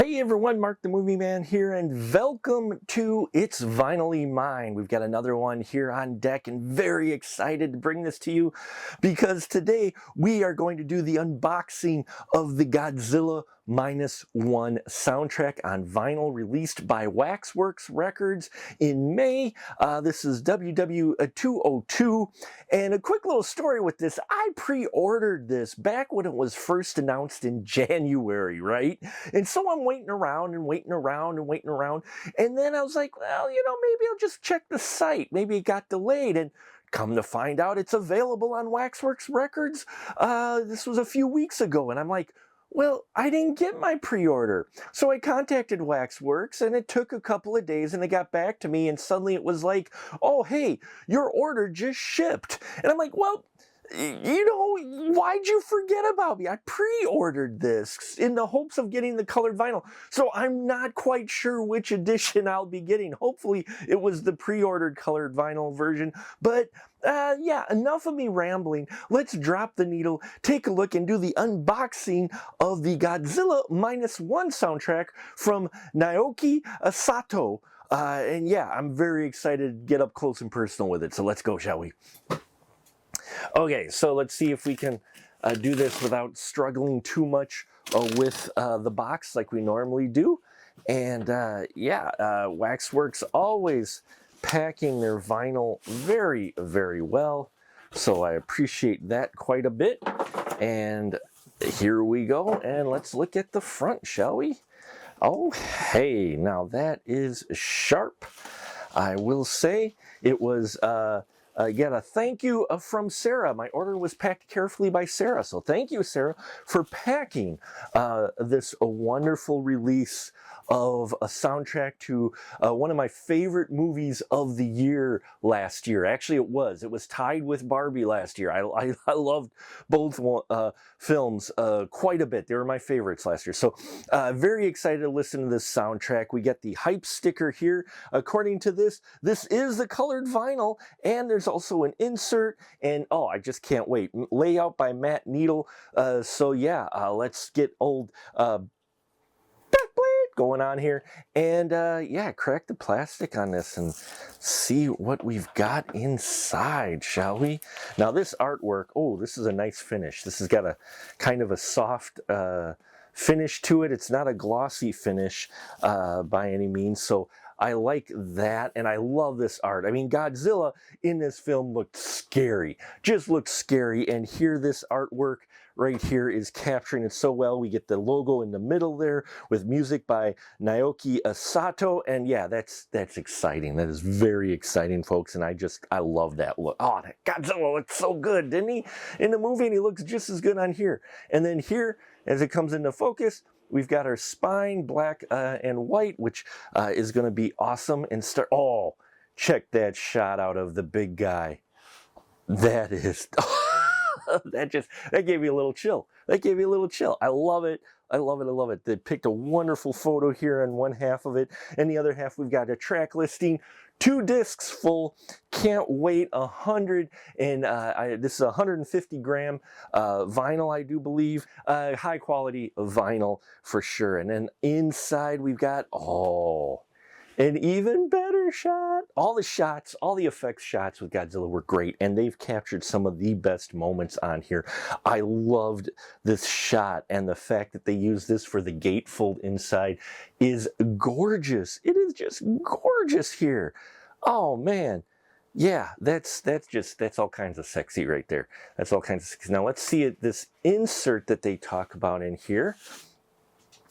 Hey everyone, Mark the Movie Man here, and welcome to It's Vinylly Mine. We've got another one here on deck, and very excited to bring this to you because today we are going to do the unboxing of the Godzilla -1 soundtrack on vinyl, released by Waxworks Records in May. This is WW202, and a quick little story with this. I pre-ordered this back when it was first announced in January, right? And so I'm waiting around and waiting around and waiting around. And then I was like, well, maybe I'll just check the site. Maybe it got delayed. And come to find out, it's available on Waxworks Records. This was a few weeks ago. And I'm like, well, I didn't get my pre-order. So I contacted Waxworks, and it took a couple of days, and they got back to me, and suddenly it was like, oh, hey, your order just shipped. And I'm like, well, why'd you forget about me? I pre-ordered this in the hopes of getting the colored vinyl. So I'm not quite sure which edition I'll be getting. Hopefully it was the pre-ordered colored vinyl version. But yeah, enough of me rambling. Let's drop the needle, take a look, and do the unboxing of the Godzilla -1 soundtrack from Naoki Sato. And yeah, I'm very excited to get up close and personal with it. So let's go, shall we? Okay, so let's see if we can do this without struggling too much with the box like we normally do. And yeah, Waxworks always packing their vinyl very, very well. So I appreciate that quite a bit. And here we go. And let's look at the front, shall we? Oh, hey, now that is sharp. I will say it was... Get a thank you from Sarah. My order was packed carefully by Sarah. So thank you, Sarah, for packing this wonderful release of a soundtrack to one of my favorite movies of the year last year. Actually, it was tied with Barbie last year. I loved both films quite a bit. They were my favorites last year. So very excited to listen to this soundtrack. We get the hype sticker here. According to this is the colored vinyl, and there's also an insert, and oh, I just can't wait. Layout by Matt Needle. So yeah, let's get old going on here, and yeah, crack the plastic on this and see what we've got inside, shall we? Now this artwork, oh, this is a nice finish. This has got a kind of a soft finish to it. It's not a glossy finish by any means, so I like that, and I love this art. I mean, Godzilla in this film looked scary, just looked scary, and here this artwork right here is capturing it so well. We get the logo in the middle there with music by Naoki Sato, and yeah, that's exciting. That is very exciting, folks, and I love that look. Oh, that Godzilla looked so good, didn't he? In the movie, and he looks just as good on here. And then here, as it comes into focus, we've got our spine, black and white, which is going to be awesome. And oh, check that shot out of the big guy. That is, that gave me a little chill. That gave me a little chill. I love it. I love it. I love it. They picked a wonderful photo here on one half of it, and the other half we've got a track listing. 2 discs full. Can't wait. 100 and this is 150 gram vinyl, I do believe. High quality vinyl for sure. And then inside we've got an even better shot. All the shots, all the effects shots with Godzilla were great, and they've captured some of the best moments on here. I loved this shot, and the fact that they used this for the gatefold inside is gorgeous. It is just gorgeous here. Oh man. Yeah, that's all kinds of sexy right there. That's all kinds of sexy. Now let's see this insert that they talk about in here.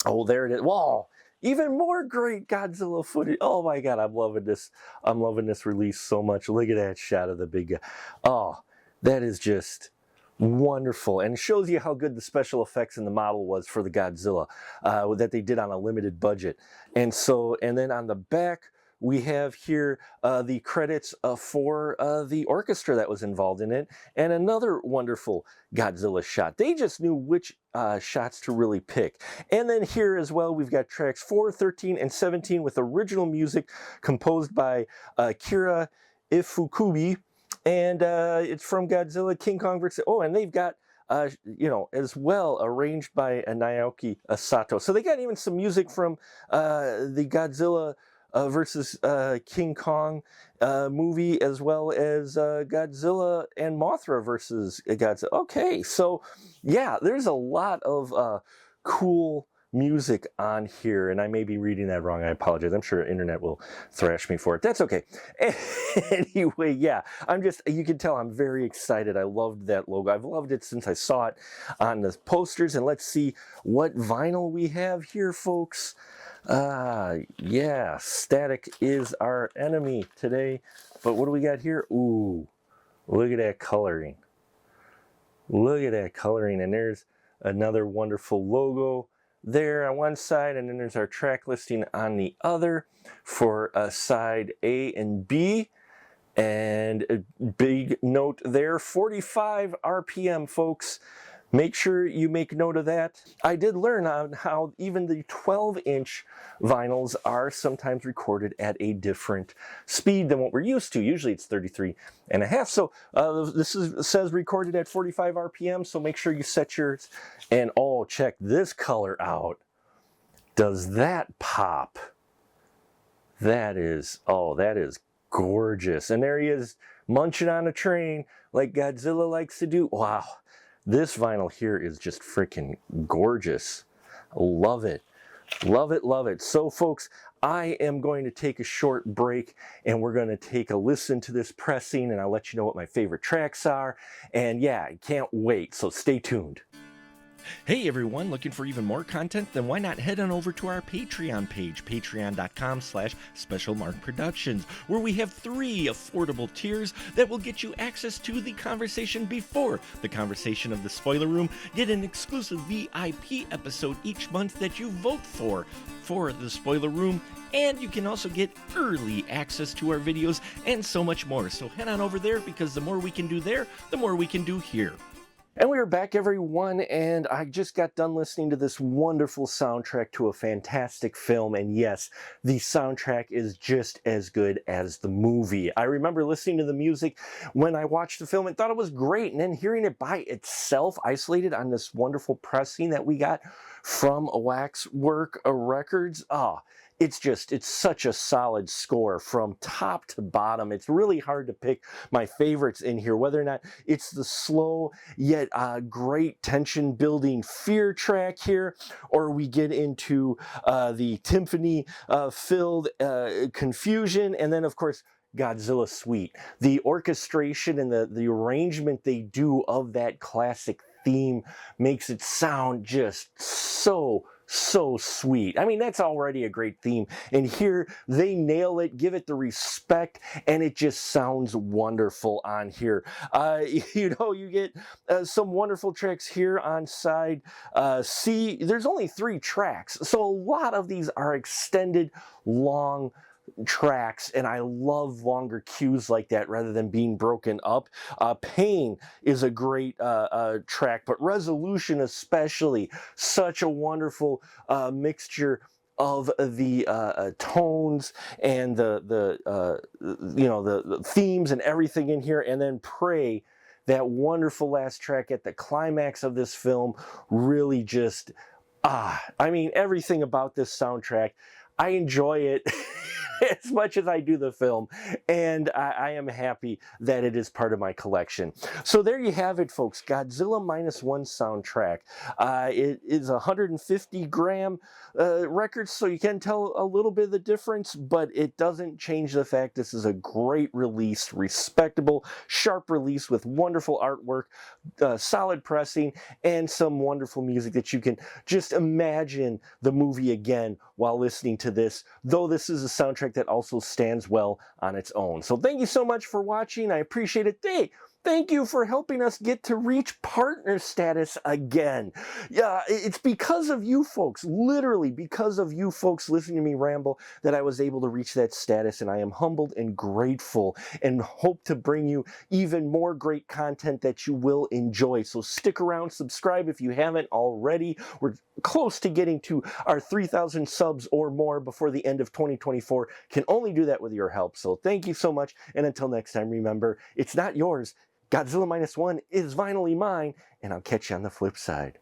Oh, there it is. Whoa. Even more great Godzilla footage. Oh my God, I'm loving this. I'm loving this release so much. Look at that shot of the big guy. Oh, that is just wonderful, and shows you how good the special effects in the model was for the Godzilla that they did on a limited budget. And then on the back, we have here the credits for the orchestra that was involved in it, and another wonderful Godzilla shot. They just knew which shots to really pick. And then here as well, we've got tracks 4, 13, and 17 with original music composed by Kira Ifukubi, and it's from Godzilla, King Kong vs. Oh, and they've got as well, arranged by Naoki Sato. So they got even some music from the Godzilla versus King Kong movie, as well as Godzilla and Mothra versus Godzilla. Okay, so yeah, there's a lot of cool music on here, and I may be reading that wrong. I apologize. I'm sure internet will thrash me for it. That's okay. Anyway, yeah, you can tell I'm very excited. I loved that logo. I've loved it since I saw it on the posters. And let's see what vinyl we have here, folks. Yeah, static is our enemy today. But what do we got here? Ooh, look at that coloring. Look at that coloring. And there's another wonderful logo there on one side, and then there's our track listing on the other for side A and B. And a big note there, 45 RPM, folks. Make sure you make note of that. I did learn on how even the 12-inch vinyls are sometimes recorded at a different speed than what we're used to. Usually it's 33.5. So says recorded at 45 RPM, so make sure you set yours. And oh, check this color out. Does that pop? That is gorgeous. And there he is, munching on a train like Godzilla likes to do. Wow. This vinyl here is just freaking gorgeous. Love it. Love it, love it. So folks, I am going to take a short break and we're going to take a listen to this pressing, and I'll let you know what my favorite tracks are. And yeah, I can't wait, so stay tuned. Hey everyone, looking for even more content? Then why not head on over to our Patreon page, patreon.com/specialmarkproductions, where we have 3 affordable tiers that will get you access to the conversation before the conversation of the spoiler room, get an exclusive VIP episode each month that you vote for the spoiler room, and you can also get early access to our videos and so much more. So head on over there, because the more we can do there, the more we can do here. And we are back, everyone, and I just got done listening to this wonderful soundtrack to a fantastic film, and yes, the soundtrack is just as good as the movie. I remember listening to the music when I watched the film and thought it was great, and then hearing it by itself, isolated on this wonderful pressing that we got from Waxwork Records. It's such a solid score from top to bottom. It's really hard to pick my favorites in here, whether or not it's the slow yet great tension building fear track here, or we get into the timpani filled confusion, and then of course Godzilla Suite. The orchestration and the arrangement they do of that classic theme makes it sound just so sweet. I mean, that's already a great theme, and here they nail it, give it the respect, and it just sounds wonderful on here. You get some wonderful tracks here on side C. There's only 3 tracks, so a lot of these are extended, long tracks, and I love longer cues like that rather than being broken up. Pain is a great track, but Resolution especially, such a wonderful mixture of the tones and the themes and everything in here. And then Prey, that wonderful last track at the climax of this film, really just I mean, everything about this soundtrack, I enjoy it as much as I do the film, and I am happy that it is part of my collection. So there you have it, folks. Godzilla Minus One soundtrack. It is a 150-gram record, so you can tell a little bit of the difference, but it doesn't change the fact this is a great release, respectable, sharp release with wonderful artwork, solid pressing, and some wonderful music that you can just imagine the movie again while listening to this, though this is a soundtrack that also stands well on its own. So thank you so much for watching. I appreciate it. Thank you for helping us get to reach partner status again. Yeah, it's because of you folks, literally because of you folks listening to me ramble, that I was able to reach that status, and I am humbled and grateful and hope to bring you even more great content that you will enjoy. So stick around, subscribe if you haven't already. We're close to getting to our 3,000 subs or more before the end of 2024. Can only do that with your help. So thank you so much, and until next time, remember, it's not yours, Godzilla Minus One is Vinylly Mine, and I'll catch you on the flip side.